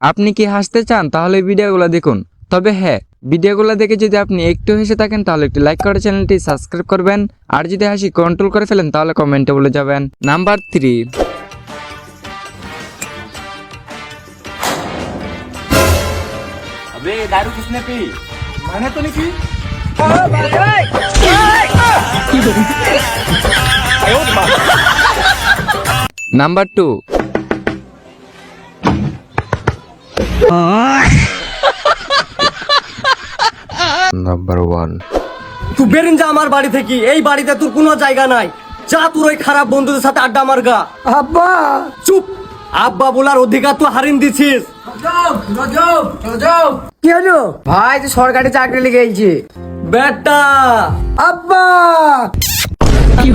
আপনি কি হাসতে চান তাহলে ভিডিওগুলো দেখুন। তবে হ্যাঁ, ভিডিওগুলো দেখে যদি আপনি একটু হেসে থাকেন তাহলে একটু লাইক করে চ্যানেলটি সাবস্ক্রাইব করবেন। আর যদি হাসি কন্ট্রোল করে ফেলেন তাহলে কমেন্টে বলে যাবেন। নাম্বার 3। अबे दारू किसने पी? मैंने तो नहीं पी। নাম্বার 2। নাম্বার 1। তুই বেরিন যা আমার বাড়ি থেকে, এই বাড়িতে তোর কোনো জায়গা নাই। যা তোর ওই খারাপ বন্ধুদের সাথে আড্ডা মার গা। আব্বা চুপ, আব্বা বলার অধিকার তুই হারিয়ে দিছিস। কি হলো ভাই? তুই সরকারি চাকরি লেগে গেছে বেটা আব্বা। কি